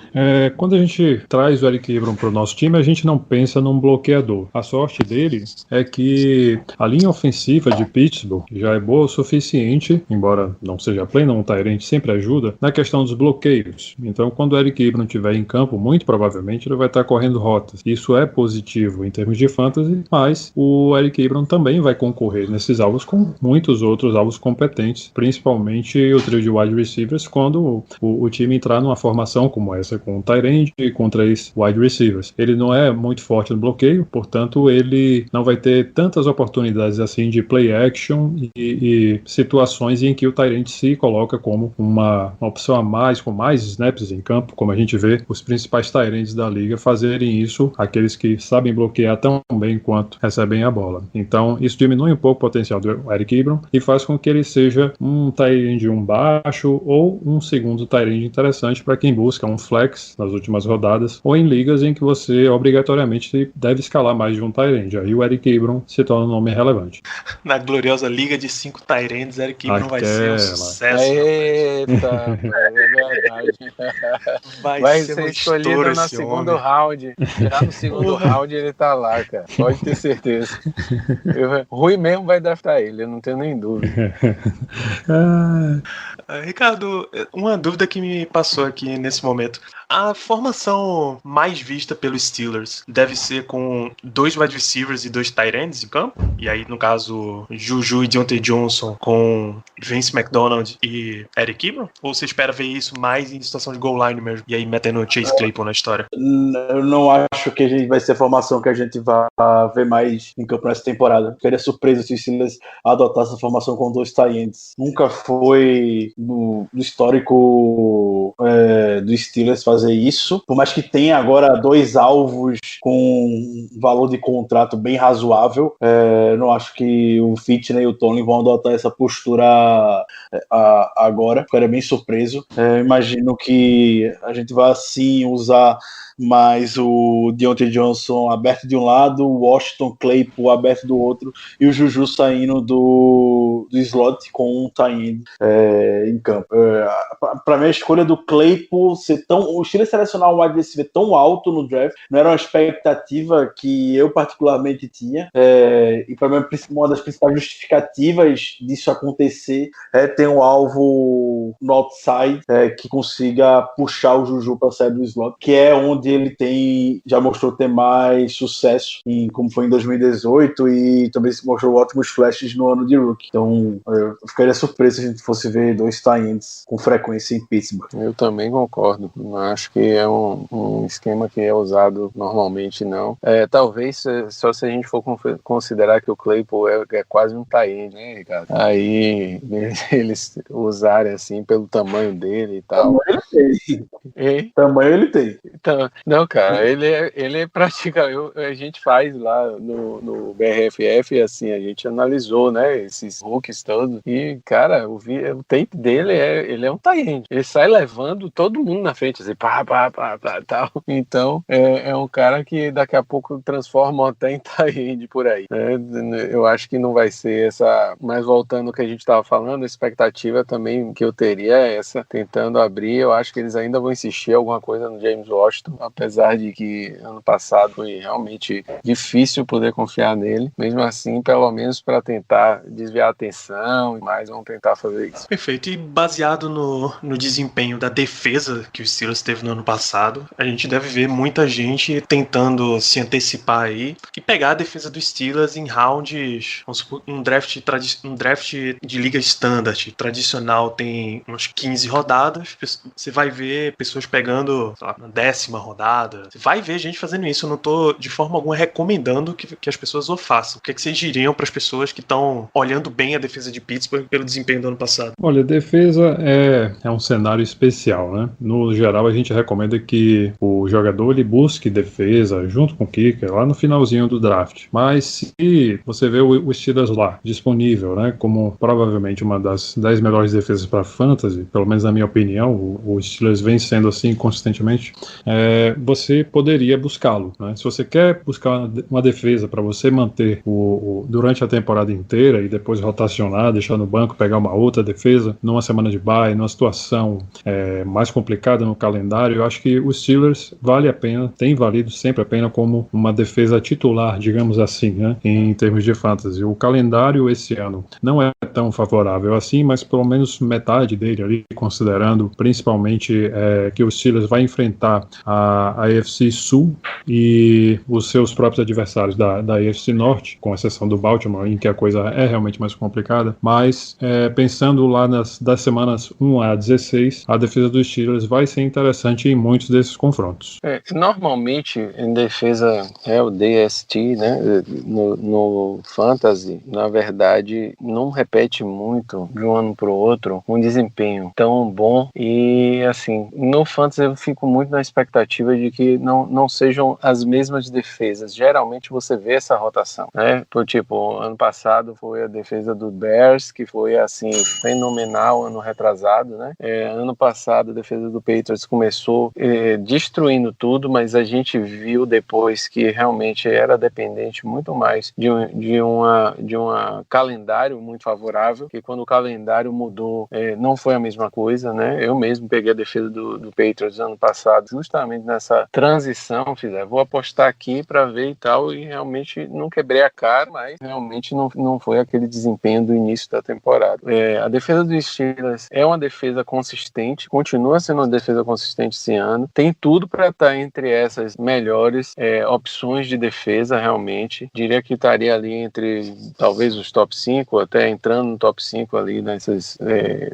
Quando a gente traz o Eric Ebron para o nosso time, a gente não pensa num bloqueador. A sorte dele é que a linha ofensiva de Pittsburgh já é boa o suficiente, embora não seja plena, um tight end sempre ajuda, na questão dos bloqueios. Então, quando o Eric Ebron estiver em campo, muito provavelmente ele vai estar correndo rotas. Isso é positivo em termos de fantasy, mas o Eric Ebron também vai concorrer nesses alvos com muitos outros alvos competentes, principalmente o trio de wide receivers, quando o time entrar numa formação como essa, com um tight end e com 3 wide receivers. Ele não é muito forte no bloqueio, portanto ele não vai ter tantas oportunidades assim de play action e situações em que o tight end se coloca como uma opção a mais, com mais snaps em campo, como a gente vê os principais tight ends da liga fazerem isso, aqueles que sabem bloquear tão bem quanto recebem a bola. Então isso diminui um pouco o potencial do Eric Ebron e faz com que ele seja um tight end baixo ou um segundo tight end interessante para quem busca um flex nas últimas rodadas ou em ligas em que você obrigatoriamente deve escalar mais de um tight end. Aí o Eric Ebron se torna um nome relevante. Na gloriosa liga de 5 tight ends, Eric Ebron vai ser um sucesso. Eita, é verdade. Vai ser escolhido no segundo round. Já no segundo round ele tá lá, cara. Pode ter certeza. Rui mesmo vai draftar ele, eu não tenho nem dúvida. Ricardo, uma dúvida que me passou aqui nesse momento. A formação mais vista pelos Steelers deve ser com 2 wide receivers e 2 tight ends em campo? E aí, no caso, Juju e Deontay Johnson com Vince McDonald e Eric Ebron? Ou você espera ver isso mais em situação de goal line mesmo? E aí metendo o Chase Claypool na história? Eu não acho que vai ser a formação que a gente vai ver mais em campo nessa temporada. Ficaria surpreso se o Steelers adotasse a formação com 2 tight ends. Nunca foi no histórico do Steelers fazer isso, por mais que tenha agora 2 alvos com valor de contrato bem razoável. Não acho que o Fitch nem o Tony vão adotar essa postura agora. Ficaria bem surpreso. Imagino que a gente vai sim usar mais o Deontay Johnson aberto de um lado, o Washington Claypool aberto do outro e o Juju saindo do slot com um tight end em campo. Para mim, a escolha do Claypool ser o Steelers selecionar um wide receiver tão alto no draft não era uma expectativa que eu particularmente tinha, e para mim uma das principais justificativas disso acontecer é ter um alvo no outside que consiga puxar o Juju para sair do slot, que é onde ele já mostrou ter mais sucesso, como foi em 2018, e também se mostrou ótimos flashes no ano de rookie. Então eu ficaria surpreso se a gente fosse ver 2 tight ends com frequência em Pittsburgh. Eu também concordo. Não acho que é um esquema que é usado normalmente, não. Talvez só se a gente for considerar que o Claypool é quase um tight end, né, Ricardo? Aí eles usarem assim pelo tamanho dele e tal. Tamanho ele tem. Então, não, cara, ele é praticamente. A gente faz lá no BRFF, assim, a gente analisou, né, esses rookies todos. E, cara, o tape dele ele é um tight end. Ele sai levando todo mundo na frente, assim, pá, tal. Então, é um cara que daqui a pouco transforma até em tight end por aí, né? Eu acho que não vai ser essa. Mas voltando ao que a gente estava falando, a expectativa também que eu teria é essa, tentando abrir. Eu acho que eles ainda vão insistir alguma coisa no James Washington, apesar de que ano passado foi realmente difícil poder confiar nele. Mesmo assim, pelo menos para tentar desviar a atenção e mais, vão tentar fazer isso. Perfeito. E baseado no desempenho da defesa que o Steelers teve teve no ano passado. A gente deve ver muita gente tentando se antecipar aí e pegar a defesa dos Steelers em rounds, vamos supor, um draft de liga standard tradicional tem umas 15 rodadas. Você vai ver pessoas pegando, sei lá, na 10ª rodada. Você vai ver gente fazendo isso. Eu não tô de forma alguma recomendando que as pessoas o façam. O que vocês diriam para as pessoas que estão olhando bem a defesa de Pittsburgh pelo desempenho do ano passado? Olha, defesa é um cenário especial, né? No geral, a gente recomenda que o jogador ele busque defesa junto com o kicker lá no finalzinho do draft. Mas se você vê o Steelers lá disponível, né, como provavelmente uma das 10 melhores defesas para fantasy, pelo menos na minha opinião, o Steelers vem sendo assim consistentemente, você poderia buscá-lo, né? Se você quer buscar uma defesa para você manter durante a temporada inteira e depois rotacionar, deixar no banco, pegar uma outra defesa numa semana de bye, numa situação mais complicada no calendário, eu acho que os Steelers vale a pena, tem valido sempre a pena como uma defesa titular, digamos assim, né, em termos de fantasy. O calendário esse ano não é tão favorável assim, mas pelo menos metade dele ali, considerando principalmente que o Steelers vai enfrentar a AFC Sul e os seus próprios adversários da AFC Norte, com exceção do Baltimore, em que a coisa é realmente mais complicada, mas pensando lá das semanas 1 a 16, a defesa dos Steelers vai ser interessante em muitos desses confrontos. Normalmente, em defesa, o DST, né, no Fantasy, na verdade, não repete muito de um ano para o outro um desempenho tão bom e, assim, no Fantasy eu fico muito na expectativa de que não sejam as mesmas defesas. Geralmente você vê essa rotação, né, por tipo, ano passado foi a defesa do Bears, que foi, assim, fenomenal ano retrasado, né, ano passado a defesa do Patriots começou destruindo tudo, mas a gente viu depois que realmente era dependente muito mais de uma calendário muito favorável, que quando o calendário mudou, não foi a mesma coisa, né? Eu mesmo peguei a defesa do Patriots ano passado, justamente nessa transição, vou apostar aqui para ver e tal, e realmente não quebrei a cara, mas realmente não foi aquele desempenho do início da temporada. A defesa dos Steelers é uma defesa consistente, continua sendo uma defesa consistente esse ano, tem tudo para estar entre essas melhores opções de defesa, realmente. Diria que estaria ali entre talvez os top 5, até entrando no top 5 ali nessas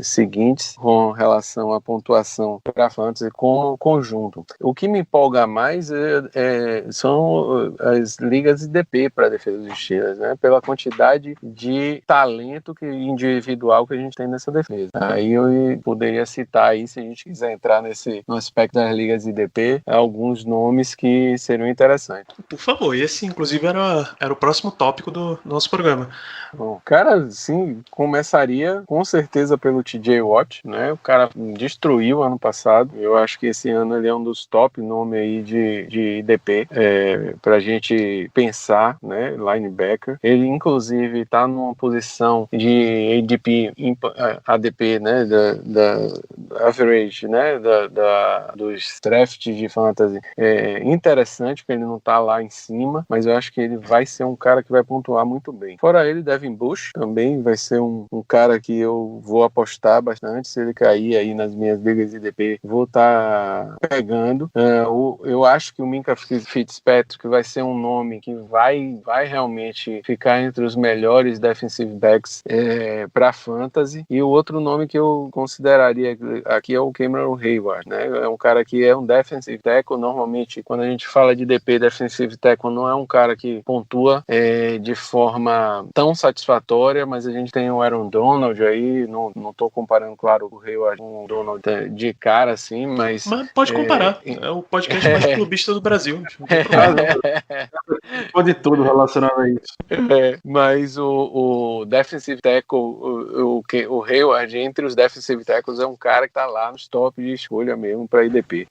seguintes, com relação à pontuação para fantasy como conjunto. O que me empolga mais são as ligas IDP para a defesa dos Steelers, né? Pela quantidade de talento individual que a gente tem nessa defesa. Aí eu poderia citar aí, se a gente quiser entrar no aspecto das ligas IDP, alguns nomes que seriam interessantes. Por favor, esse inclusive era o próximo tópico do nosso programa. Bom, cara, sim, começaria com certeza pelo TJ Watt, né? O cara destruiu ano passado. Eu acho que esse ano ele é um dos top nomes aí de IDP pra gente pensar, né? Linebacker. Ele, inclusive, tá numa posição de ADP, né? Da average, né? Dos drafts de fantasy. Interessante que ele não tá lá em cima, mas eu acho que ele vai ser um cara que vai pontuar muito bem. Fora ele, Devin Bush também vai ser um cara que eu vou apostar bastante. Se ele cair aí nas minhas ligas IDP, vou estar pegando. Eu acho que o Minkah Fitzpatrick vai ser um nome que vai realmente ficar entre os melhores defensive backs para fantasy. E o outro nome que eu consideraria aqui é o Cameron Hayward, né? É um cara que é um defensive tackle. Normalmente, quando a gente fala de DP, defensive tackle, não é um cara que pontua de forma tão satisfatória, mas a gente tem o Aaron Donald aí, não tô comparando, claro, o Hayward com o Donald de cara, assim, mas pode comparar, é o podcast mais clubista do Brasil. Pode tudo relacionado a isso. Mas o defensive tackle, o Hayward, entre os defensive tackles, é um cara que tá lá nos top de escolha mesmo para IDP.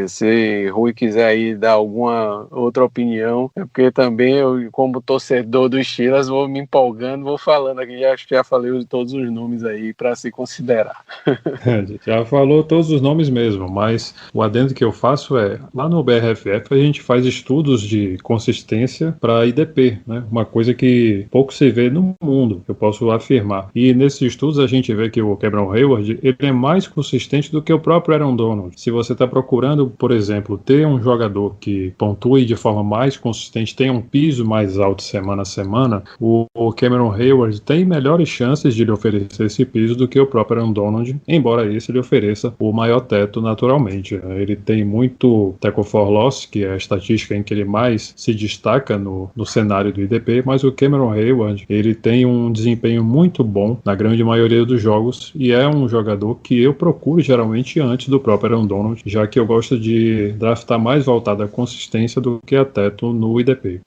Se Rui quiser aí dar alguma outra opinião, porque também eu, como torcedor dos Steelers, vou me empolgando, vou falando aqui, acho que já falei de todos os nomes aí para se considerar. A gente já falou todos os nomes mesmo, mas o adendo que eu faço lá no BRFF a gente faz estudos de consistência para IDP, né? Uma coisa que pouco se vê no mundo, eu posso afirmar. E nesses estudos a gente vê que o Cameron Hayward, ele é mais consistente do que o próprio Aaron Donald. Donald. Se você está procurando, por exemplo, ter um jogador que pontue de forma mais consistente, tenha um piso mais alto semana a semana, o Cameron Hayward tem melhores chances de lhe oferecer esse piso do que o próprio Aaron Donald, embora esse lhe ofereça o maior teto naturalmente. Ele tem muito tackle for loss, que é a estatística em que ele mais se destaca no cenário do IDP, mas o Cameron Hayward, ele tem um desempenho muito bom na grande maioria dos jogos e é um jogador que eu procuro geralmente antes do próprio Aaron Donald, já que eu gosto de draftar mais voltado à consistência do que a teto no IDP.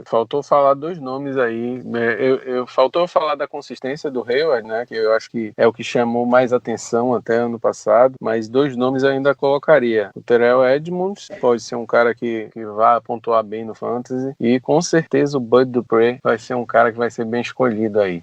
Faltou falar dois nomes aí. Faltou falar da consistência do Hayward, né? Que eu acho que é o que chamou mais atenção até ano passado. Mas dois nomes eu ainda colocaria. O Terrell Edmonds pode ser um cara que vai pontuar bem no Fantasy. E com certeza o Bud Dupree vai ser um cara que vai ser bem escolhido aí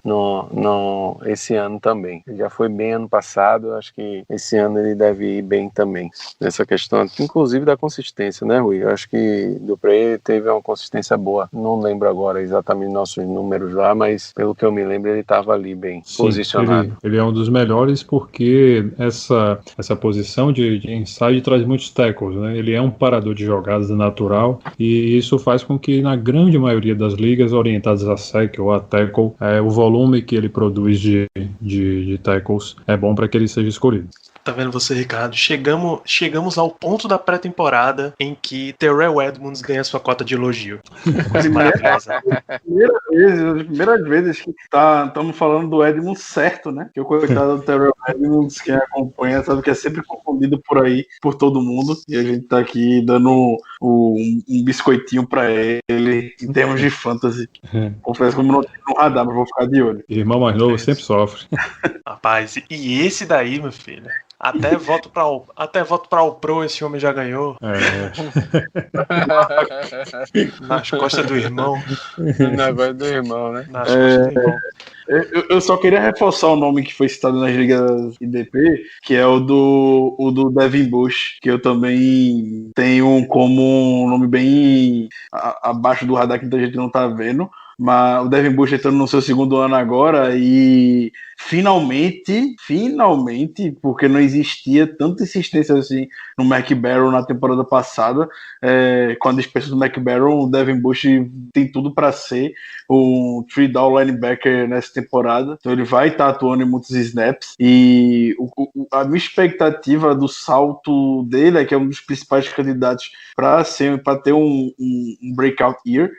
esse ano também. Ele já foi bem ano passado. Eu acho que esse ano ele deve ir bem também. Nessa questão, inclusive da consistência, né, Rui? Eu acho que Dupree teve uma consistência boa. Não lembro agora exatamente nossos números lá, mas pelo que eu me lembro ele estava ali bem posicionado. Ele é um dos melhores porque essa posição de inside traz muitos tackles, né? Ele é um parador de jogadas natural e isso faz com que na grande maioria das ligas orientadas a sec ou a tackle, o volume que ele produz de tackles é bom para que ele seja escolhido. Tá vendo você, Ricardo? Chegamos ao ponto da pré-temporada em que Terrell Edmonds ganha sua cota de elogio. Coisa maravilhosa. Primeiras vezes que estamos falando do Edmonds certo, né? Que o coitado do Terrell Edmonds, quem acompanha, sabe que é sempre confundido por aí, por todo mundo. E a gente tá aqui dando um biscoitinho pra ele em termos de fantasy. Confesso que eu não tenho no radar, mas vou ficar de olho. Irmão mais novo sempre sofre. Rapaz, e esse daí, meu filho? Até voto pra o Pro esse homem já ganhou. Nas costas do irmão. Na voz do irmão, né? Nas costas do irmão. Eu só queria reforçar o nome que foi citado nas ligas IDP, que é o do Devin Bush, que eu também tenho como um nome bem abaixo do radar que muita gente não tá vendo. Mas o Devin Bush entrando no seu segundo ano agora e finalmente, porque não existia tanta insistência assim no McBarrow na temporada passada, com a dispensa do McBarrow, o Devin Bush tem tudo para ser um 3-down linebacker nessa temporada, então ele vai estar atuando em muitos snaps e a minha expectativa do salto dele é que é um dos principais candidatos para ter um breakout year,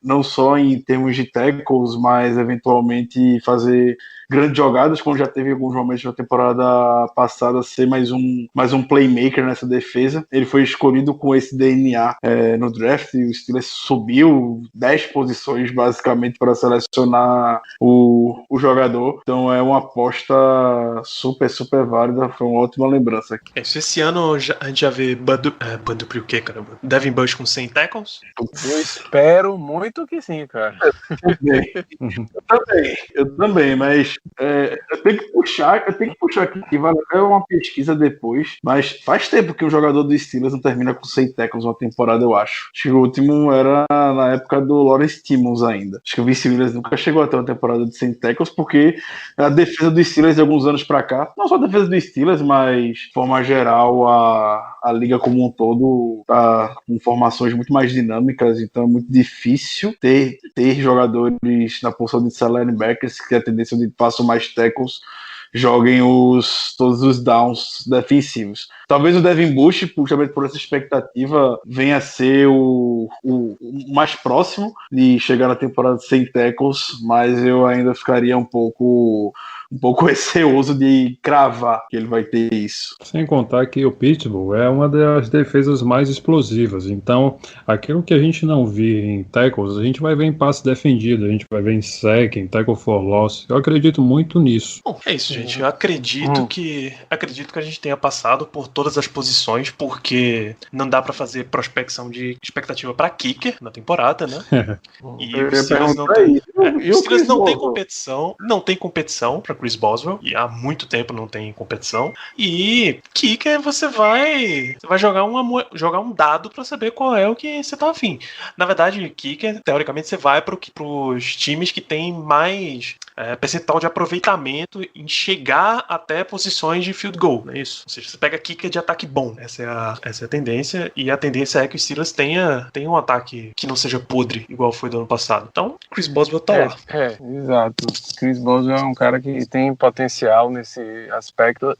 não só em termos de tackles, mas eventualmente fazer grandes jogadas, como já teve em alguns momentos na temporada passada, ser mais um playmaker nessa defesa. Ele foi escolhido com esse DNA no draft, e o Steelers subiu 10 posições basicamente para selecionar o jogador, então é uma aposta super, super válida, foi uma ótima lembrança. Esse ano a gente já vê o quê, caramba? Devin Bush com 100 tackles? Eu espero muito que sim, cara. Eu também, mas eu tenho que puxar aqui, que vai até uma pesquisa depois, mas faz tempo que um jogador do Steelers não termina com 100 tackles uma temporada, eu acho. Acho que o último era na época do Lawrence Timmons ainda. Acho que o Vince Williams nunca chegou até uma temporada de 100 tackles, porque a defesa do Steelers de alguns anos pra cá, não só a defesa do Steelers, mas de forma geral a liga como um todo tá com formações muito mais dinâmicas, então é muito difícil ter jogadores na posição de linebackers que tem a tendência de passar mais tackles, joguem todos os downs defensivos. Talvez o Devin Bush, justamente por essa expectativa, venha a ser o mais próximo de chegar na temporada sem tackles, mas eu ainda ficaria um pouco receoso de cravar que ele vai ter isso. Sem contar que o Pitbull é uma das defesas mais explosivas, então aquilo que a gente não vê em tackles, a gente vai ver em passe defendido, a gente vai ver em sack, em tackle for loss. Eu acredito muito nisso. Bom, é isso, gente. Eu acredito que a gente tenha passado por todas as posições, porque não dá pra fazer prospecção de expectativa pra kicker na temporada, né? E os Steelers não tem competição pra Chris Boswell, e há muito tempo não tem competição. E kicker você vai jogar um dado pra saber qual é o que você tá afim. Na verdade, kicker, teoricamente, você vai pros times que tem mais percentual de aproveitamento em chegar até posições de field goal, não é isso? Ou seja, você pega kicker de ataque bom. Essa é a tendência, e a tendência é que o Steelers tenha um ataque que não seja podre, igual foi do ano passado. Então, Chris Boswell tá lá. Exato. Chris Boswell é um cara que tem potencial nesse aspecto.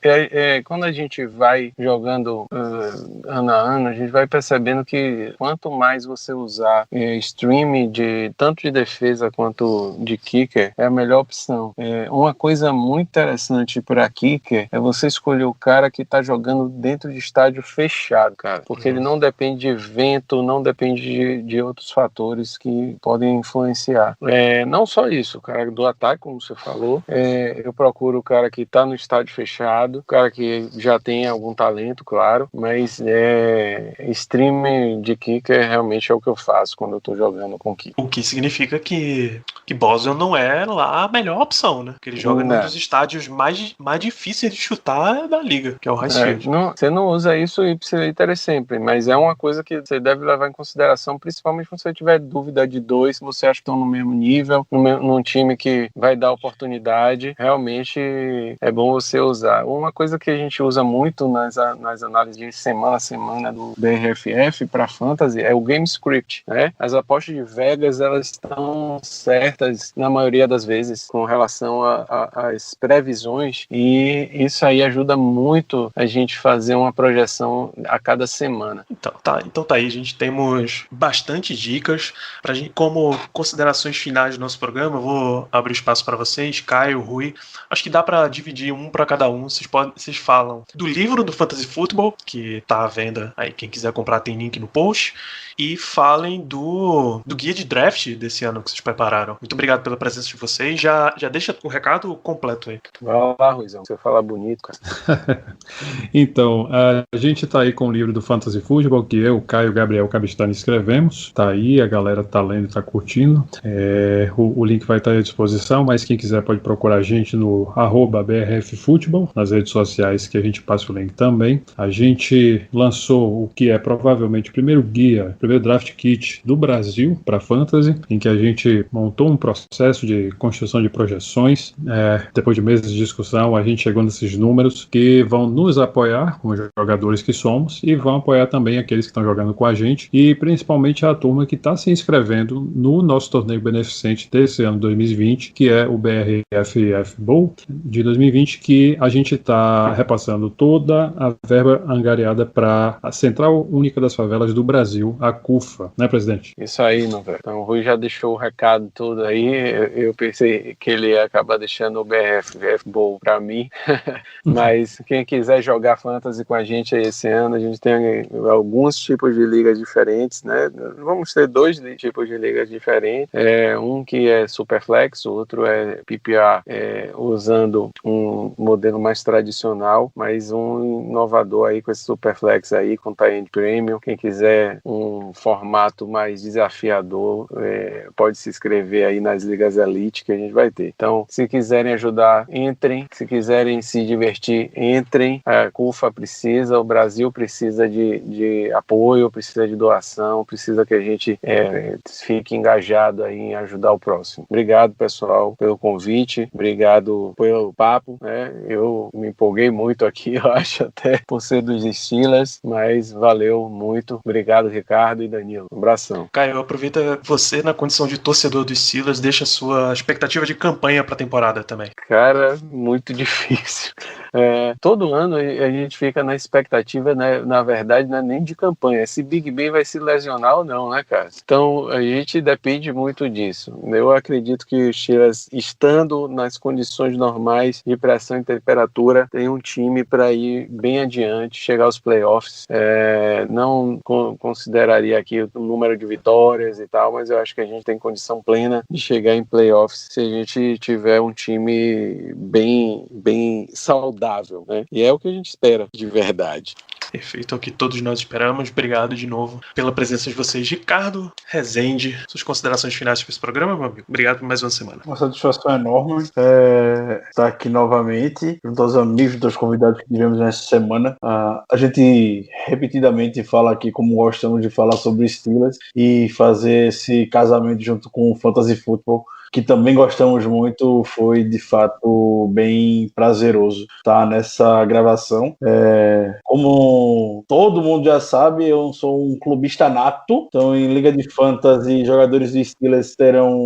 Quando a gente vai jogando ano a ano, a gente vai percebendo que quanto mais você usar stream tanto de defesa quanto de kicker, é a melhor opção. Uma coisa muito interessante para kicker é você escolher o cara que tá jogando dentro de estádio fechado, cara, porque ele não depende de vento, não depende de outros fatores que podem influenciar. Não só isso, o cara do ataque, como você falou, eu procuro o cara que tá no estádio fechado, o cara que já tem algum talento, claro, mas stream de kicker realmente é o que eu faço quando eu tô jogando com kicker. O que significa que Boswell não é lá a melhor opção, né? Porque ele joga num dos estádios mais difíceis de chutar da liga, que é o Heinz Field. Você não usa isso ipsiliter sempre, mas é uma coisa que você deve levar em consideração, principalmente quando você tiver dúvida de dois, se você acha que estão no mesmo nível, num time que vai dar oportunidade, realmente é bom você usar. Uma coisa que a gente usa muito nas análises de semana a semana do BRFF para Fantasy é o Game Script, né? As apostas de Vegas, elas estão certas na maioria das vezes com relação às previsões, e isso aí ajuda muito a gente fazer uma projeção a cada semana. Então tá aí, gente, temos bastante dicas pra gente. Como considerações finais do nosso programa, eu vou abrir espaço para vocês, Caio, Rui. Acho que dá para dividir um para cada um. Vocês falam do livro do Fantasy Football, que tá à venda aí, quem quiser comprar tem link no post, e falem do guia de draft desse ano que vocês prepararam. Muito obrigado pela presença de vocês. Já deixa o recado completo aí. Vai lá, Ruizão, você fala bonito, cara. Então, a gente tá aí com o livro do Fantasy Football, que eu, Caio e Gabriel Cabistani escrevemos. Tá aí, a galera tá lendo, tá curtindo. O link vai estar à disposição, mas quem quiser pode procurar a gente no @BRFFootball, nas redes sociais, que a gente passa o link também. A gente lançou o que é provavelmente o primeiro draft kit do Brasil para Fantasy, em que a gente montou um processo de construção de projeções. Depois de meses de discussão, a gente chegou nesses números que vão nos apoiar como jogadores que somos, e vão apoiar também aqueles que estão jogando com a gente, e principalmente a turma que está se inscrevendo no nosso torneio beneficente desse ano 2020, que é o BRFF Bowl de 2020, que a gente está repassando toda a verba angariada para a Central Única das Favelas do Brasil, a CUFA, né, presidente? Isso aí, Novello. Então o Rui já deixou o recado todo aí. Eu pensei que ele ia acabar deixando o BRFF Bowl para mim, mas quem quiser jogar Fantasy com a gente aí esse ano, a gente tem alguns tipos de ligas diferentes, né? Vamos ter dois tipos de ligas diferentes. Um que é Superflex, o outro é PPR, usando um modelo mais tradicional, mas um inovador aí com esse Superflex aí, com tie-end premium. Quem quiser um formato mais desafiador, pode se inscrever aí nas ligas Elite que a gente vai ter. Então, se quiserem ajudar, entrem. Se quiserem se divertir, entrem. A CUFA precisa, o Brasil precisa de apoio, precisa de doação, precisa que a gente fique engajado aí em ajudar o próximo. Obrigado, pessoal, pelo convite, obrigado pelo papo, né? Eu me empolguei muito aqui, eu acho, até por ser dos Steelers, mas valeu muito. Obrigado, Ricardo e Danilo. Um abração. Caio, aproveita você na condição de torcedor dos Steelers, deixa a sua expectativa de campanha para a temporada também. Cara, muito difícil. Todo ano a gente fica na expectativa, né, na verdade, não é nem de campanha, se Big Ben vai se lesionar ou não, né, cara? Então a gente depende muito disso. Eu acredito que os Steelers, estando nas condições normais de pressão e temperatura, tem um time para ir bem adiante, chegar aos playoffs. Não consideraria aqui o número de vitórias e tal, mas eu acho que a gente tem condição plena de chegar em playoffs se a gente tiver um time bem saudável, né? E é o que a gente espera de verdade. Perfeito, é o que todos nós esperamos. Obrigado de novo pela presença de vocês. Ricardo Rezende, suas considerações finais para esse programa, meu amigo. Obrigado por mais uma semana. Uma satisfação enorme estar aqui novamente, junto aos amigos dos convidados que tivemos nessa semana. A gente repetidamente fala aqui como gostamos de falar sobre Steelers, e fazer esse casamento junto com o Fantasy Football que também gostamos muito, foi de fato bem prazeroso estar nessa gravação. Como todo mundo já sabe, eu sou um clubista nato, então em Liga de Fantasy, jogadores do Steelers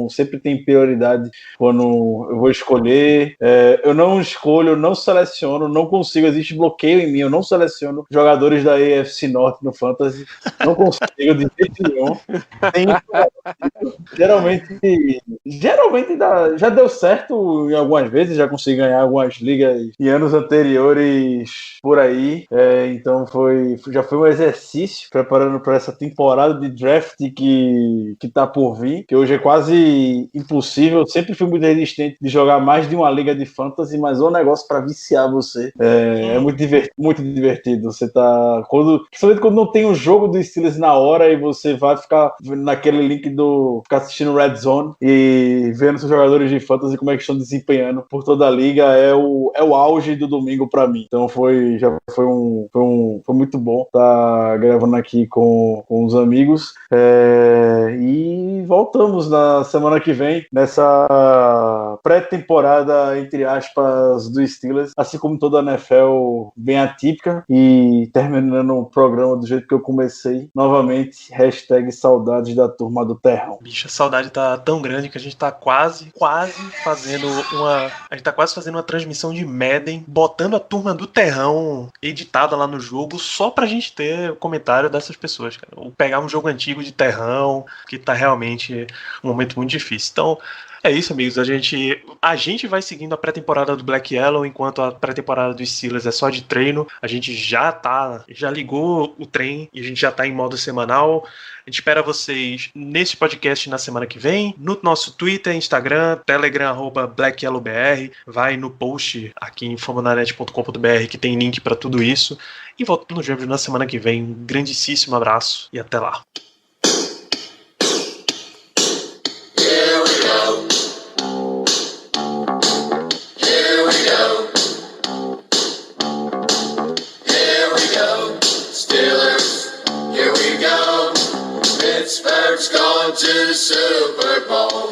sempre tem prioridade quando eu vou escolher. Eu não escolho, não seleciono, não consigo, existe bloqueio em mim, eu não seleciono jogadores da AFC Norte no Fantasy, não consigo de jeito nenhum. Geralmente já deu certo em algumas vezes, já consegui ganhar algumas ligas em anos anteriores por aí, então já foi um exercício preparando para essa temporada de draft que tá por vir, que hoje é quase impossível. Eu sempre fui muito resistente de jogar mais de uma liga de fantasy, mas é um negócio para viciar você. É muito divertido. Você tá. Principalmente quando não tem um jogo do Steelers na hora e você vai ficar naquele link ficar assistindo Red Zone e vendo seus jogadores de fantasy como é que estão desempenhando por toda a liga, é o auge do domingo para mim. Então foi muito bom estar gravando aqui com os amigos, e voltamos na semana que vem nessa pré-temporada, entre aspas, do Steelers, assim como toda a NFL bem atípica, e terminando o programa do jeito que eu comecei, novamente, #saudades da turma do Terrão. Bicho, a saudade tá tão grande que a gente tá quase fazendo uma transmissão de Madden, botando a turma do Terrão editada lá no jogo, só pra gente ter o comentário dessas pessoas, cara. Ou pegar um jogo antigo de Terrão, que tá realmente um momento muito difícil. Então, é isso, amigos. A gente vai seguindo a pré-temporada do Black Yellow, enquanto a pré-temporada dos Steelers é só de treino. A gente já ligou o trem e a gente já tá em modo semanal. A gente espera vocês nesse podcast na semana que vem, no nosso Twitter, Instagram, Telegram, @BlackYellowBR. Vai no post aqui em fambonanet.com.br que tem link para tudo isso. E voltamos nos vemos na semana que vem. Um grandíssimo abraço e até lá. Pittsburgh's gone to the Super Bowl.